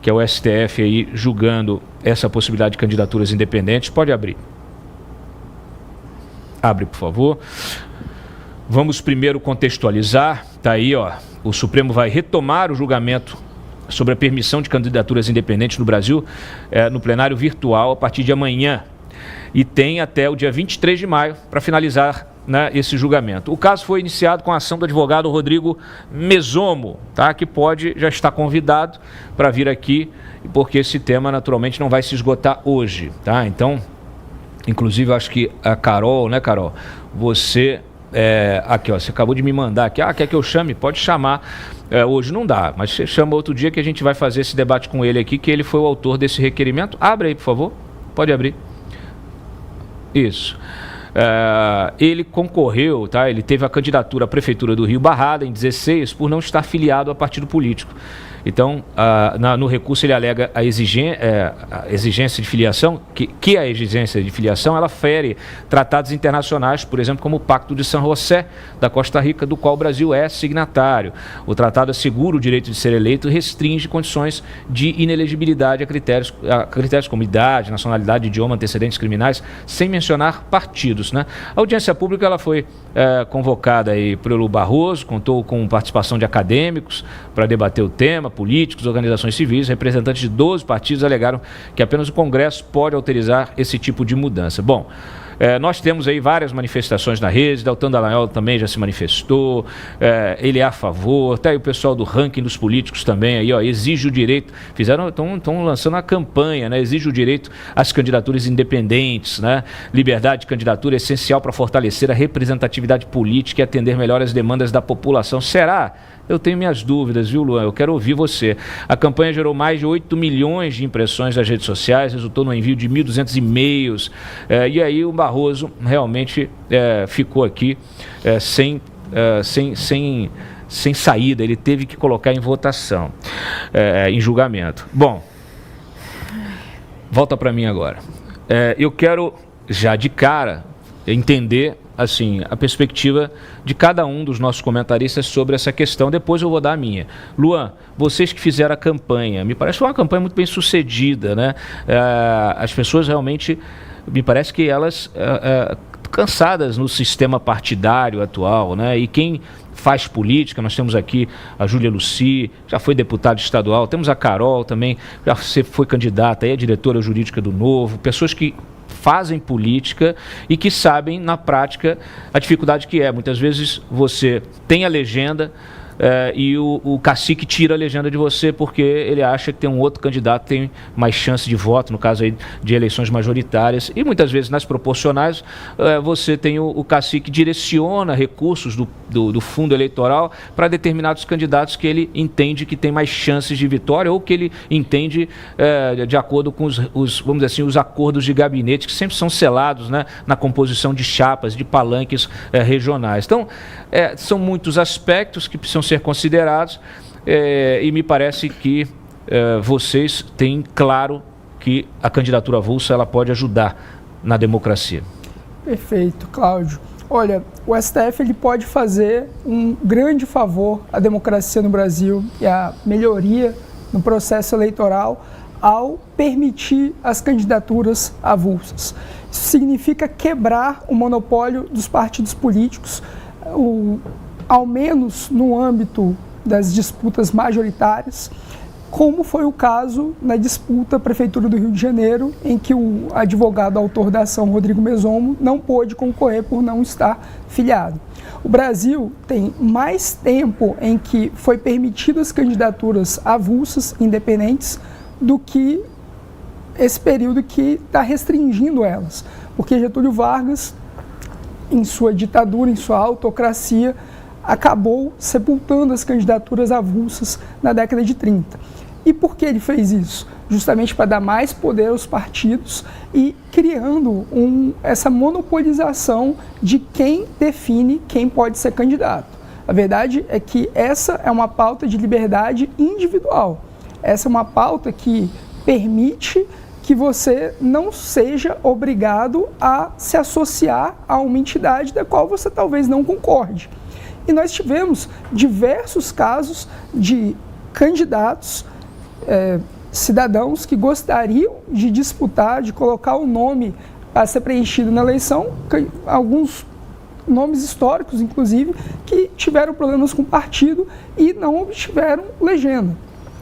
que é o STF aí julgando essa possibilidade de candidaturas independentes. Pode abrir. Abre, por favor. Vamos primeiro contextualizar. Está aí, ó. O Supremo vai retomar o julgamento sobre a permissão de candidaturas independentes no Brasil no plenário virtual a partir de amanhã. E tem até o dia 23 de maio para finalizar, né, esse julgamento. O caso foi iniciado com a ação do advogado Rodrigo Mesomo, tá, que já está convidado para vir aqui, porque esse tema naturalmente não vai se esgotar hoje. Tá? Então, inclusive, eu acho que a Carol, né, Carol? Você... aqui, ó, você acabou de me mandar aqui, quer que eu chame? Pode chamar, hoje não dá, mas você chama outro dia que a gente vai fazer esse debate com ele aqui, que ele foi o autor desse requerimento. Abre aí, por favor, pode abrir. Isso. Ele concorreu, tá? Ele teve a candidatura à Prefeitura do Rio barrada em 16 por não estar filiado a partido político. Então, no recurso ele alega a exigência de filiação, que a exigência de filiação ela fere tratados internacionais, por exemplo, como o Pacto de San José da Costa Rica, do qual o Brasil é signatário. O tratado assegura o direito de ser eleito e restringe condições de inelegibilidade a critérios como idade, nacionalidade, idioma, antecedentes criminais, sem mencionar partidos, né? A audiência pública ela foi convocada aí pelo Barroso, contou com participação de acadêmicos para debater o tema, políticos, organizações civis, representantes de 12 partidos alegaram que apenas o Congresso pode autorizar esse tipo de mudança. Bom, nós temos aí várias manifestações na rede, Deltan Dallagnol também já se manifestou, ele é a favor, até aí o pessoal do ranking dos políticos também, aí, ó, exige o direito, estão lançando a campanha, né, exige o direito às candidaturas independentes, né, liberdade de candidatura é essencial para fortalecer a representatividade política e atender melhor as demandas da população. Será? Eu tenho minhas dúvidas, viu, Luan? Eu quero ouvir você. A campanha gerou mais de 8 milhões de impressões nas redes sociais, resultou no envio de 1.200 e-mails. E aí o Barroso realmente ficou aqui sem saída. Ele teve que colocar em votação, em julgamento. Bom, volta para mim agora. Eu quero, já de cara, entender assim, a perspectiva de cada um dos nossos comentaristas sobre essa questão. Depois eu vou dar a minha. Luan, vocês que fizeram a campanha, me parece que foi uma campanha muito bem sucedida, né? As pessoas realmente, me parece que elas cansadas no sistema partidário atual, né? E quem faz política, nós temos aqui a Júlia Lucy, já foi deputada estadual, temos a Carol também, já foi candidata, é diretora jurídica do Novo, pessoas que fazem política e que sabem na prática a dificuldade que é. Muitas vezes você tem a legenda e o cacique tira a legenda de você porque ele acha que tem um outro candidato que tem mais chance de voto, no caso aí de eleições majoritárias, e muitas vezes nas proporcionais você tem o cacique direciona recursos do fundo eleitoral para determinados candidatos que ele entende que tem mais chances de vitória ou que ele entende de acordo com vamos dizer assim, os acordos de gabinete que sempre são selados, né, na composição de chapas, de palanques regionais. Então, são muitos aspectos que precisam ser considerados e me parece que vocês têm claro que a candidatura avulsa ela pode ajudar na democracia. Perfeito, Cláudio. Olha, o STF ele pode fazer um grande favor à democracia no Brasil e à melhoria no processo eleitoral ao permitir as candidaturas avulsas. Isso significa quebrar o monopólio dos partidos políticos, ao menos no âmbito das disputas majoritárias, como foi o caso na disputa à Prefeitura do Rio de Janeiro, em que o advogado autor da ação, Rodrigo Mesomo, não pôde concorrer por não estar filiado. O Brasil tem mais tempo em que foi permitidas candidaturas avulsas, independentes, do que esse período que está restringindo elas, porque Getúlio Vargas, em sua ditadura, em sua autocracia, acabou sepultando as candidaturas avulsas na década de 30. E por que ele fez isso? Justamente para dar mais poder aos partidos e criando essa monopolização de quem define quem pode ser candidato. A verdade é que essa é uma pauta de liberdade individual. Essa é uma pauta que permite que você não seja obrigado a se associar a uma entidade da qual você talvez não concorde. E nós tivemos diversos casos de candidatos cidadãos que gostariam de disputar, de colocar o nome a ser preenchido na eleição, alguns nomes históricos, inclusive, que tiveram problemas com o partido e não obtiveram legenda.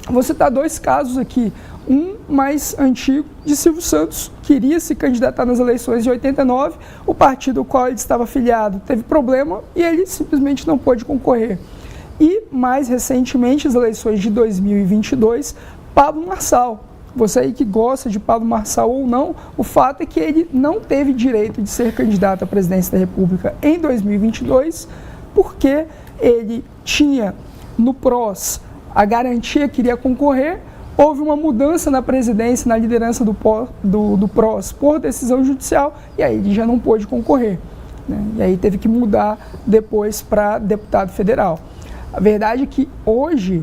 Vou citar 2 casos aqui. Um mais antigo, de Silvio Santos, queria se candidatar nas eleições de 89, o partido ao qual ele estava afiliado teve problema e ele simplesmente não pôde concorrer. E, mais recentemente, as eleições de 2022, Pablo Marçal. Você aí que gosta de Pablo Marçal ou não, o fato é que ele não teve direito de ser candidato à presidência da República em 2022, porque ele tinha no PROS a garantia que iria concorrer. Houve uma mudança na presidência, na liderança do PROS por decisão judicial, e aí ele já não pôde concorrer, né? E aí teve que mudar depois para deputado federal. A verdade é que hoje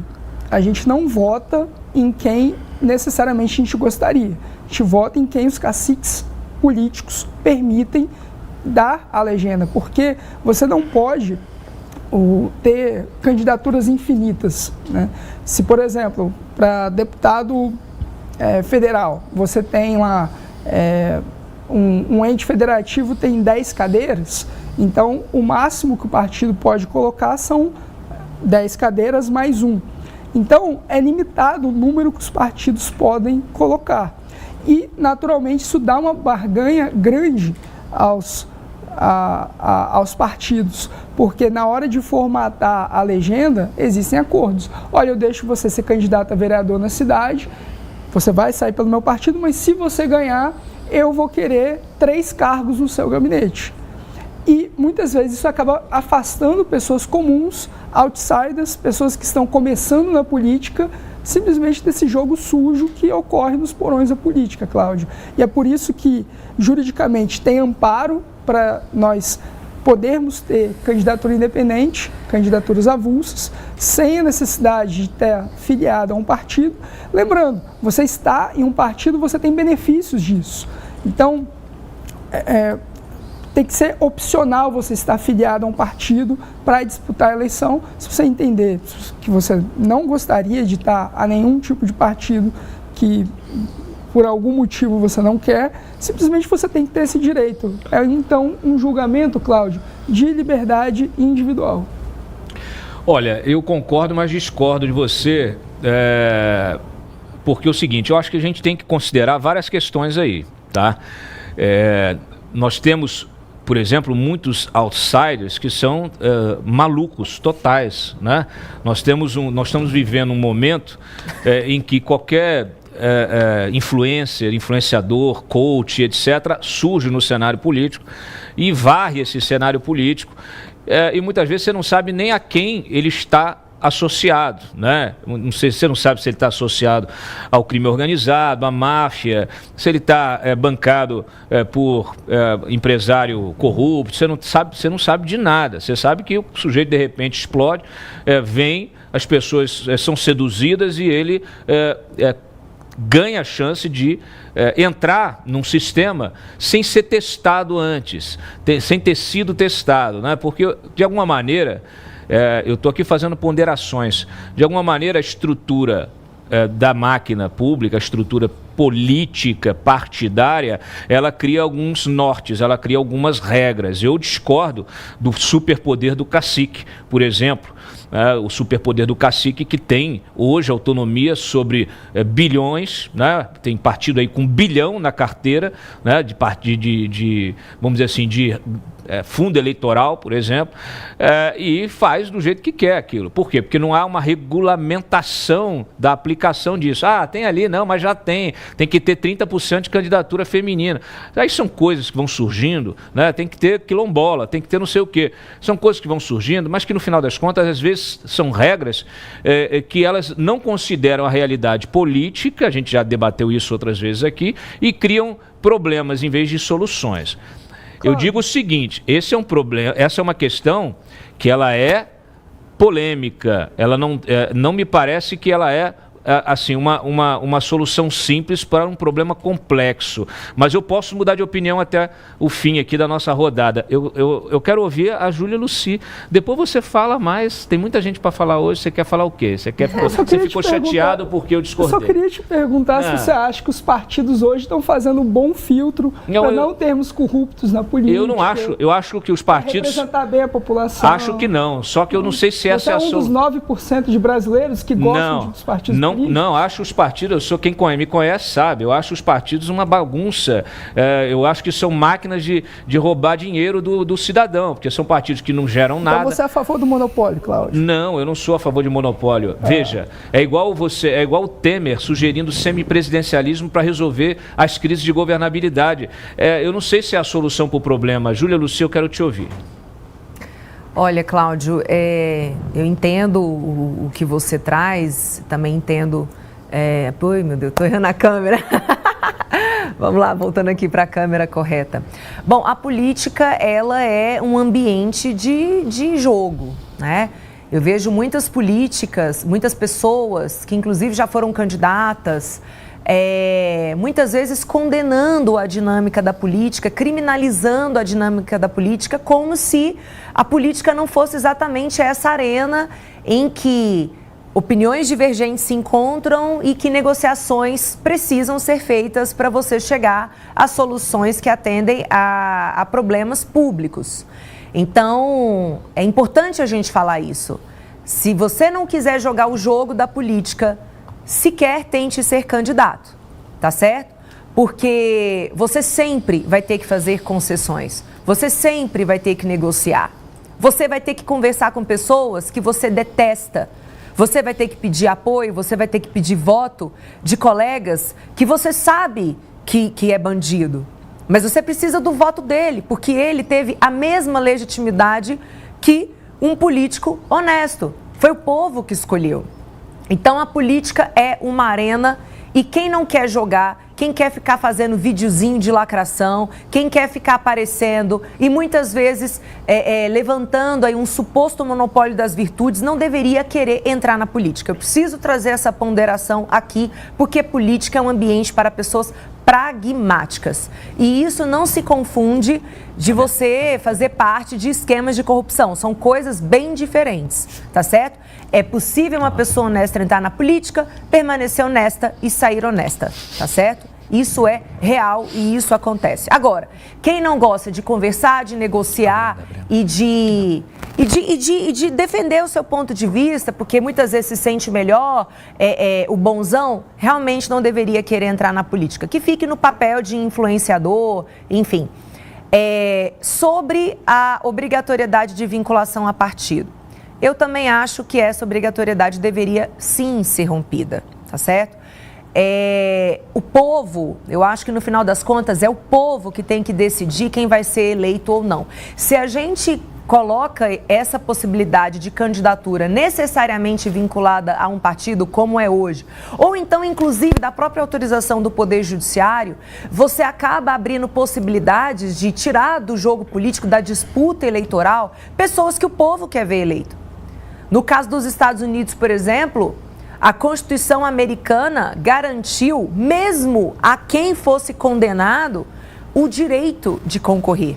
a gente não vota em quem necessariamente a gente gostaria. A gente vota em quem os caciques políticos permitem dar a legenda, porque você não pode ter candidaturas infinitas, né? Se, por exemplo, para deputado federal, você tem lá um ente federativo tem 10 cadeiras, então o máximo que o partido pode colocar são 10 cadeiras mais 1. Então, é limitado o número que os partidos podem colocar. E, naturalmente, isso dá uma barganha grande aos partidos, porque na hora de formatar a legenda, existem acordos. Olha, eu deixo você ser candidato a vereador na cidade, você vai sair pelo meu partido, mas se você ganhar, eu vou querer 3 cargos no seu gabinete. E muitas vezes isso acaba afastando pessoas comuns, outsiders, pessoas que estão começando na política, simplesmente desse jogo sujo que ocorre nos porões da política, Cláudio. E é por isso que, juridicamente, tem amparo para nós podermos ter candidatura independente, candidaturas avulsas, sem a necessidade de ter filiado a um partido. Lembrando, você está em um partido, você tem benefícios disso. Então, tem que ser opcional você estar afiliado a um partido para disputar a eleição. Se você entender que você não gostaria de estar a nenhum tipo de partido que por algum motivo você não quer, simplesmente você tem que ter esse direito. É então um julgamento, Cláudio, de liberdade individual. Olha, eu concordo, mas discordo de você, porque é o seguinte, eu acho que a gente tem que considerar várias questões aí, tá? Nós temos, por exemplo, muitos outsiders que são malucos totais, né? Nós estamos vivendo um momento em que qualquer influencer, influenciador, coach, etc., surge no cenário político e varre esse cenário político e muitas vezes você não sabe nem a quem ele está associado, né? Não sei, você não sabe se ele está associado ao crime organizado, à máfia, se ele está bancado por empresário corrupto, você não sabe de nada. Você sabe que o sujeito de repente explode, vem, as pessoas são seduzidas e ele ganha a chance de entrar num sistema sem ser testado antes, sem ter sido testado, né? Porque, de alguma maneira, eu estou aqui fazendo ponderações, de alguma maneira a estrutura da máquina pública, a estrutura política, partidária, ela cria alguns nortes, ela cria algumas regras. Eu discordo do superpoder do cacique, por exemplo. O superpoder do cacique que tem hoje autonomia sobre bilhões, né? Tem partido aí com 1 bilhão na carteira, né? de vamos dizer assim, de fundo eleitoral, por exemplo, e faz do jeito que quer aquilo. Por quê? Porque não há uma regulamentação da aplicação disso. Tem ali, não, mas já tem que ter 30% de candidatura feminina. Aí são coisas que vão surgindo, né? Tem que ter quilombola, tem que ter não sei o quê. São coisas que vão surgindo, mas que no final das contas, às vezes, são regras que elas não consideram a realidade política, a gente já debateu isso outras vezes aqui, e criam problemas em vez de soluções. Claro. Eu digo o seguinte, esse é um problema, essa é uma questão que ela é polêmica, ela não me parece que ela é assim, uma solução simples para um problema complexo. Mas eu posso mudar de opinião até o fim aqui da nossa rodada. Eu quero ouvir a Júlia Lucy. Depois você fala mais. Tem muita gente para falar hoje. Você quer falar o quê? Você ficou chateado porque eu discordei? Eu só queria te perguntar se você acha que os partidos hoje estão fazendo um bom filtro para não termos corruptos na política. Eu não acho. Eu acho que os partidos... representar bem a população. Acho que não. Só que eu não sei se essa é a solução. Você é um dos 9% de brasileiros que gostam dos partidos políticos? Não, acho os partidos... Quem me conhece sabe. Eu acho os partidos uma bagunça. Eu acho que são máquinas de roubar dinheiro do cidadão, porque são partidos que não geram nada. Então você é a favor do monopólio, Cláudio? Não, eu não sou a favor de monopólio. Veja, é igual o Temer sugerindo semipresidencialismo para resolver as crises de governabilidade. Eu não sei se é a solução para o problema. Júlia Lucy, eu quero te ouvir. Olha, Cláudio, eu entendo o que você traz, também entendo... Oi, meu Deus, estou errando a câmera. Vamos lá, voltando aqui para a câmera correta. Bom, a política, ela é um ambiente de jogo, né? Eu vejo muitas políticas, muitas pessoas que inclusive já foram candidatas, muitas vezes condenando a dinâmica da política, criminalizando a dinâmica da política, como se a política não fosse exatamente essa arena em que opiniões divergentes se encontram e que negociações precisam ser feitas para você chegar a soluções que atendem a problemas públicos. Então, é importante a gente falar isso. Se você não quiser jogar o jogo da política, sequer tente ser candidato, tá certo? Porque você sempre vai ter que fazer concessões, você sempre vai ter que negociar, você vai ter que conversar com pessoas que você detesta, você vai ter que pedir apoio, você vai ter que pedir voto de colegas que você sabe que é bandido. Mas você precisa do voto dele, porque ele teve a mesma legitimidade que um político honesto. Foi o povo que escolheu. Então a política é uma arena e quem não quer jogar, quem quer ficar fazendo videozinho de lacração, quem quer ficar aparecendo e muitas vezes levantando aí um suposto monopólio das virtudes, não deveria querer entrar na política. Eu preciso trazer essa ponderação aqui, porque política é um ambiente para pessoas pragmáticas. E isso não se confunde de você fazer parte de esquemas de corrupção. São coisas bem diferentes, tá certo? É possível uma pessoa honesta entrar na política, permanecer honesta e sair honesta, tá certo? Isso é real e isso acontece. Agora, quem não gosta de conversar, de negociar e de defender o seu ponto de vista, porque muitas vezes se sente melhor, o bonzão, realmente não deveria querer entrar na política. Que fique no papel de influenciador, enfim. Sobre a obrigatoriedade de vinculação a partido. Eu também acho que essa obrigatoriedade deveria sim ser rompida, tá certo? O povo, eu acho que no final das contas é o povo que tem que decidir quem vai ser eleito ou não. Se a gente coloca essa possibilidade de candidatura necessariamente vinculada a um partido, como é hoje, ou então inclusive da própria autorização do Poder Judiciário, você acaba abrindo possibilidades de tirar do jogo político, da disputa eleitoral, pessoas que o povo quer ver eleito. No caso dos Estados Unidos, por exemplo, a Constituição americana garantiu, mesmo a quem fosse condenado, o direito de concorrer.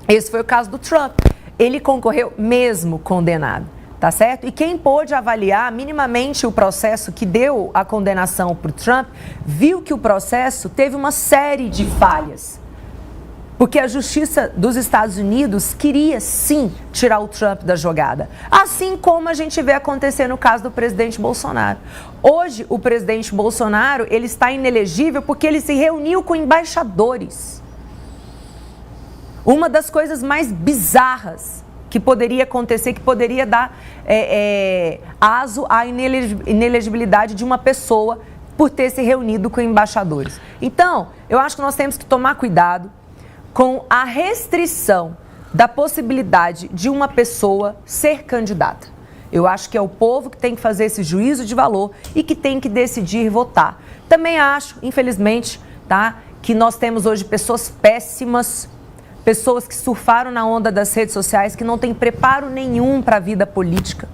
Esse foi o caso do Trump. Ele concorreu mesmo condenado, tá certo? E quem pôde avaliar minimamente o processo que deu a condenação para o Trump, viu que o processo teve uma série de falhas. Porque a Justiça dos Estados Unidos queria, sim, tirar o Trump da jogada. Assim como a gente vê acontecer no caso do presidente Bolsonaro. Hoje, o presidente Bolsonaro, ele está inelegível porque ele se reuniu com embaixadores. Uma das coisas mais bizarras que poderia acontecer, que poderia dar aso à inelegibilidade de uma pessoa por ter se reunido com embaixadores. Então, eu acho que nós temos que tomar cuidado com a restrição da possibilidade de uma pessoa ser candidata. Eu acho que é o povo que tem que fazer esse juízo de valor e que tem que decidir votar. Também acho, infelizmente, tá, que nós temos hoje pessoas péssimas, pessoas que surfaram na onda das redes sociais, que não têm preparo nenhum para a vida política.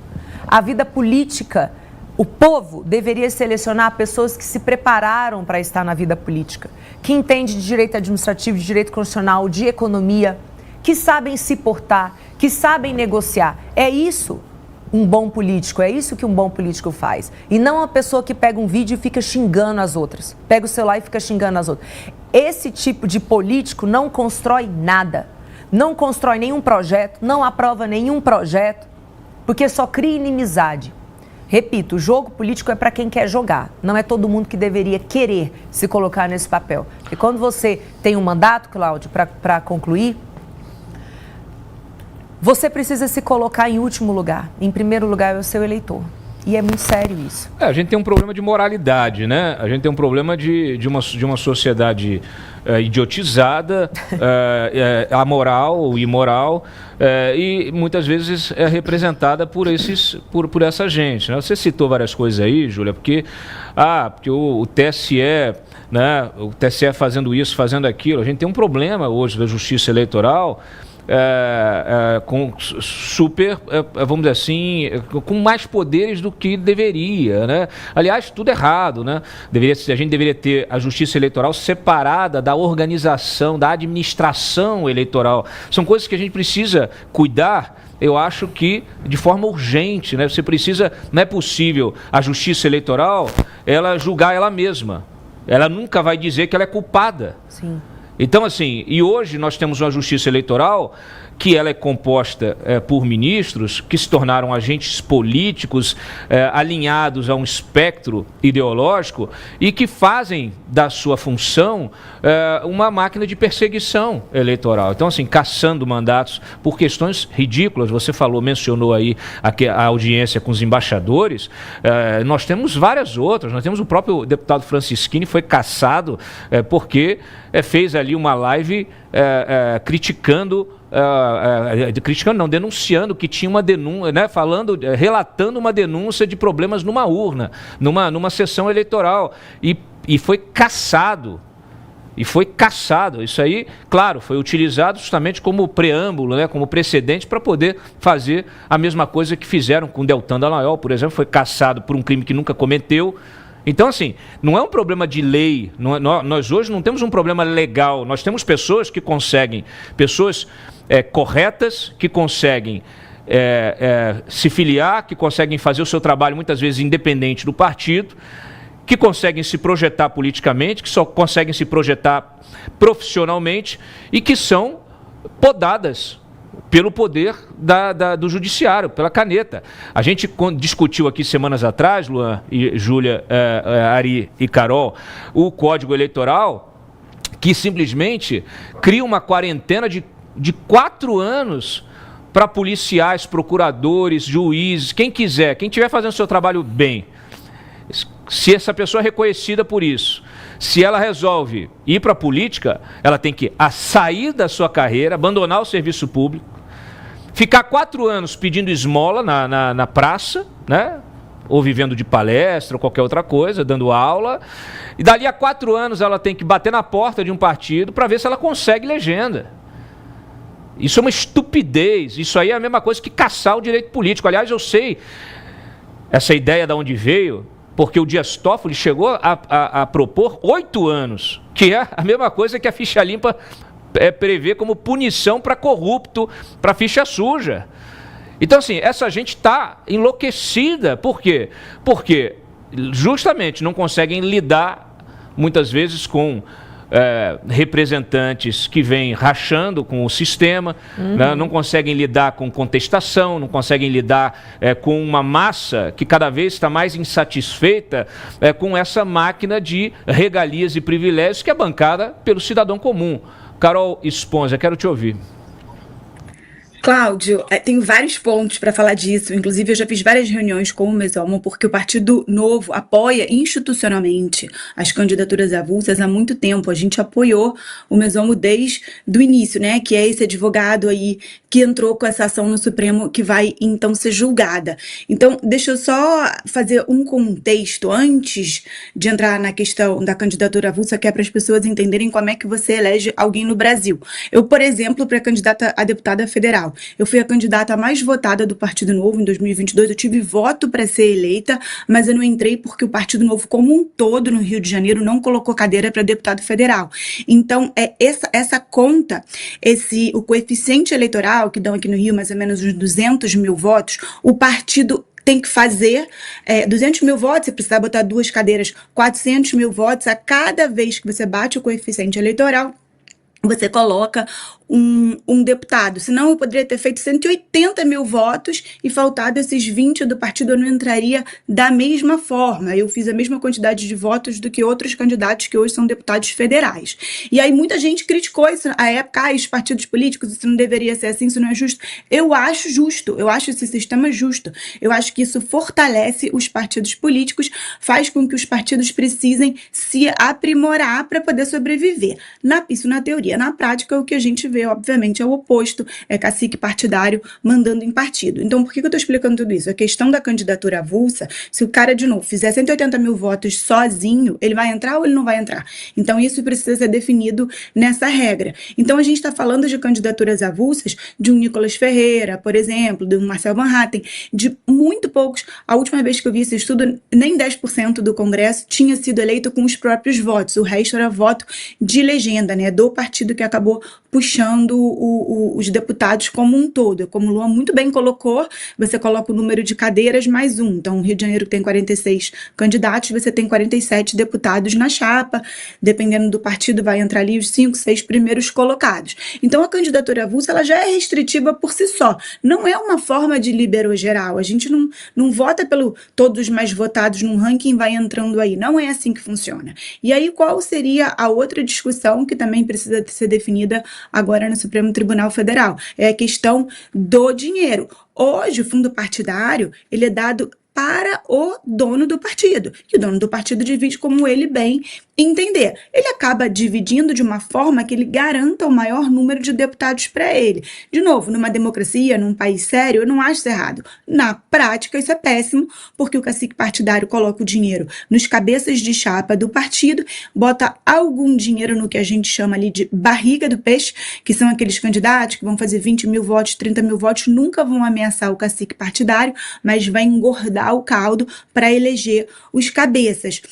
A vida política, O povo deveria selecionar pessoas que se prepararam para estar na vida política, que entendem de direito administrativo, de direito constitucional, de economia, que sabem se portar, que sabem negociar. É isso um bom político, é isso que um bom político faz. E não uma pessoa que pega um vídeo e fica xingando as outras, pega o celular e fica xingando as outras. Esse tipo de político não constrói nada, não constrói nenhum projeto, não aprova nenhum projeto, porque só cria inimizade. Repito, o jogo político é para quem quer jogar. Não é todo mundo que deveria querer se colocar nesse papel. E quando você tem um mandato, Cláudio, para concluir, você precisa se colocar em último lugar. Em primeiro lugar é o seu eleitor. E é muito sério isso. A gente tem um problema de moralidade, né? A gente tem um problema de uma sociedade idiotizada, amoral, imoral, e muitas vezes é representada por essa gente, né? Você citou várias coisas aí, Júlia, porque o TSE, né? O TSE fazendo isso, fazendo aquilo. A gente tem um problema hoje da justiça eleitoral, com vamos dizer assim, com mais poderes do que deveria, né? Aliás, tudo errado, né? A gente deveria ter a justiça eleitoral separada da organização, da administração eleitoral. São coisas que a gente precisa cuidar, eu acho que de forma urgente, né? Não é possível a justiça eleitoral ela julgar ela mesma. Ela nunca vai dizer que ela é culpada. Sim. Então, assim, e hoje nós temos uma justiça eleitoral que ela é composta por ministros que se tornaram agentes políticos alinhados a um espectro ideológico e que fazem da sua função uma máquina de perseguição eleitoral. Então, assim, caçando mandatos por questões ridículas. Você mencionou aí a audiência com os embaixadores. Nós temos várias outras. Nós temos o próprio deputado Francisquini, foi caçado porque fez ali uma live denunciando que tinha uma denúncia, né, relatando uma denúncia de problemas numa urna, numa sessão eleitoral, e foi cassado. Isso aí, claro, foi utilizado justamente como preâmbulo, né, como precedente para poder fazer a mesma coisa que fizeram com Deltan Dallagnol, por exemplo, foi cassado por um crime que nunca cometeu. Então, assim, não é um problema de lei, nós hoje não temos um problema legal, nós temos pessoas corretas, que conseguem se filiar, que conseguem fazer o seu trabalho muitas vezes independente do partido, que conseguem se projetar politicamente, que só conseguem se projetar profissionalmente e que são podadas pelo poder do judiciário, pela caneta. A gente discutiu aqui semanas atrás, Luan e Júlia, Ari e Carol, o Código Eleitoral, que simplesmente cria uma quarentena de 4 anos para policiais, procuradores, juízes, quem quiser, quem estiver fazendo o seu trabalho bem. Se essa pessoa é reconhecida por isso, se ela resolve ir para a política, ela tem que sair da sua carreira, abandonar o serviço público, ficar 4 anos pedindo esmola na praça, né? Ou vivendo de palestra, ou qualquer outra coisa, dando aula, e dali a 4 anos ela tem que bater na porta de um partido para ver se ela consegue legenda. Isso é uma estupidez, isso aí é a mesma coisa que caçar o direito político. Aliás, eu sei essa ideia de onde veio, porque o Dias Toffoli chegou a propor 8 anos, que é a mesma coisa que a ficha limpa prevê como punição para corrupto, para ficha suja. Então, assim, essa gente está enlouquecida. Por quê? Porque justamente não conseguem lidar, muitas vezes, com representantes que vêm rachando com o sistema, né? Não conseguem lidar com contestação, não conseguem lidar com uma massa que cada vez está mais insatisfeita com essa máquina de regalias e privilégios que é bancada pelo cidadão comum. Carol Esponza, quero te ouvir. Cláudio, tenho vários pontos para falar disso. Inclusive, eu já fiz várias reuniões com o Mesomo, porque o Partido Novo apoia institucionalmente as candidaturas avulsas há muito tempo. A gente apoiou o Mesomo desde o início, né? Que é esse advogado aí que entrou com essa ação no Supremo que vai então ser julgada. Então, deixa eu só fazer um contexto antes de entrar na questão da candidatura avulsa, que é para as pessoas entenderem como é que você elege alguém no Brasil. Eu, por exemplo, para candidata a deputada federal, eu fui a candidata mais votada do Partido Novo em 2022, eu tive voto para ser eleita, mas eu não entrei porque o Partido Novo como um todo no Rio de Janeiro não colocou cadeira para deputado federal. Então, essa conta, o coeficiente eleitoral, que dão aqui no Rio mais ou menos uns 200 mil votos, o partido tem que fazer 200 mil votos, você precisa botar 2 cadeiras, 400 mil votos a cada vez que você bate o coeficiente eleitoral, você coloca um deputado. Senão eu poderia ter feito 180 mil votos e faltado esses 20 do partido, eu não entraria da mesma forma. Eu fiz a mesma quantidade de votos do que outros candidatos que hoje são deputados federais. E aí muita gente criticou isso à época, os partidos políticos, isso não deveria ser assim, isso não é justo. Eu acho justo, eu acho esse sistema justo. Eu acho que isso fortalece os partidos políticos, faz com que os partidos precisem se aprimorar para poder sobreviver. Isso na teoria. Na prática, o que a gente vê, obviamente, é o oposto, é cacique partidário mandando em partido. Então, por que eu estou explicando tudo isso? A questão da candidatura avulsa, se o cara, de novo, fizer 180 mil votos sozinho, ele vai entrar ou ele não vai entrar? Então, isso precisa ser definido nessa regra. Então, a gente está falando de candidaturas avulsas de um Nicolas Ferreira, por exemplo, de um Marcel Van Hatten, de muito poucos. A última vez que eu vi esse estudo, nem 10% do Congresso tinha sido eleito com os próprios votos. O resto era voto de legenda, né, do partido que acabou puxando os deputados como um todo. Como o Luan muito bem colocou, você coloca o número de cadeiras mais um. Então, o Rio de Janeiro tem 46 candidatos, você tem 47 deputados na chapa. Dependendo do partido, vai entrar ali os 5, 6 primeiros colocados. Então, a candidatura avulsa ela já é restritiva por si só. Não é uma forma de libero geral. A gente não vota pelo todos os mais votados num ranking e vai entrando aí. Não é assim que funciona. E aí, qual seria a outra discussão que também precisa ser definida agora no Supremo Tribunal Federal? É a questão do dinheiro. Hoje, o fundo partidário, ele é dado para o dono do partido. E o dono do partido divide como ele bem entender. Ele acaba dividindo de uma forma que ele garanta o maior número de deputados para ele. De novo, numa democracia, num país sério, eu não acho isso errado. Na prática, isso é péssimo, porque o cacique partidário coloca o dinheiro nos cabeças de chapa do partido, bota algum dinheiro no que a gente chama ali de barriga do peixe, que são aqueles candidatos que vão fazer 20 mil votos, 30 mil votos, nunca vão ameaçar o cacique partidário, mas vai engordar o caldo para eleger os cabeças.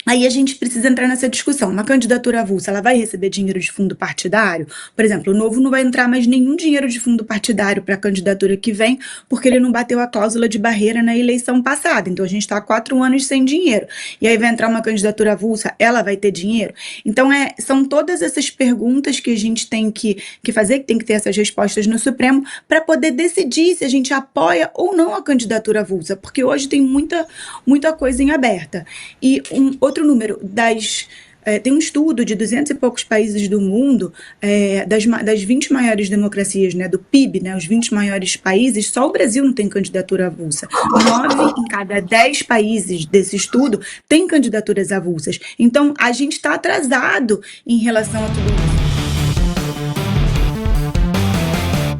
Aí a gente precisa entrar nessa discussão. Uma candidatura avulsa, ela vai receber dinheiro de fundo partidário? Por exemplo, o Novo não vai entrar mais nenhum dinheiro de fundo partidário para a candidatura que vem, porque ele não bateu a cláusula de barreira na eleição passada. Então, a gente está há 4 anos sem dinheiro. E aí vai entrar uma candidatura avulsa, ela vai ter dinheiro? Então, são todas essas perguntas que a gente tem que fazer, que tem que ter essas respostas no Supremo, para poder decidir se a gente apoia ou não a candidatura avulsa, porque hoje tem muita coisa em aberta. E outro número, tem um estudo de 200 e poucos países do mundo, das 20 maiores democracias, né, do PIB, né, os 20 maiores países, só o Brasil não tem candidatura avulsa. 9 em cada 10 países desse estudo tem candidaturas avulsas. Então, a gente está atrasado em relação a tudo isso.